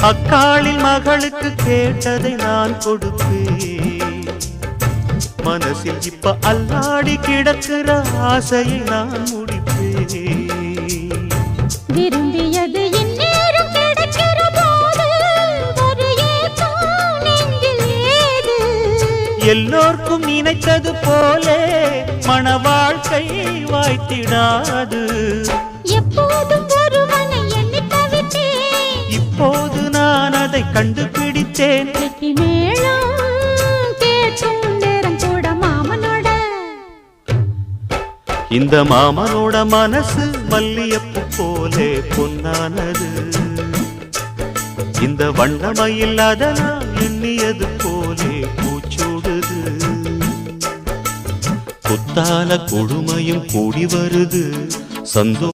அக்காளின் மகளுக்கு கேட்டதை நான் கொடுப்பேன். மனசில் இப்ப அல்லாடி கிடக்கிற ஆசையை நான் முடிப்பேன். விரும்பியது இந்நேரம் கிடைக்கிற போது ஒரு ஏக்கம் நெஞ்சில் ஏது? எல்லோர்க்கும் நினைத்தது போலே மன வாழ்க்கை வாய்த்திடாது. எப்போதும் ஒருவனை எண்ணி தவித்தேன், இப்போது நான் அதை கண்டுபிடித்தேன். கெட்டி மேளம் கேட்கும் நேரம் கூட மாமனோட. இந்த மாமனோட மனசு மல்லியப்பு போலே பொன்னானது. இந்த வண்ணமயில் அதனால் எண்ணியது போலே பூச்சூடுது. குத்தால கொடுமையும் கூடி வருது. சந்தோ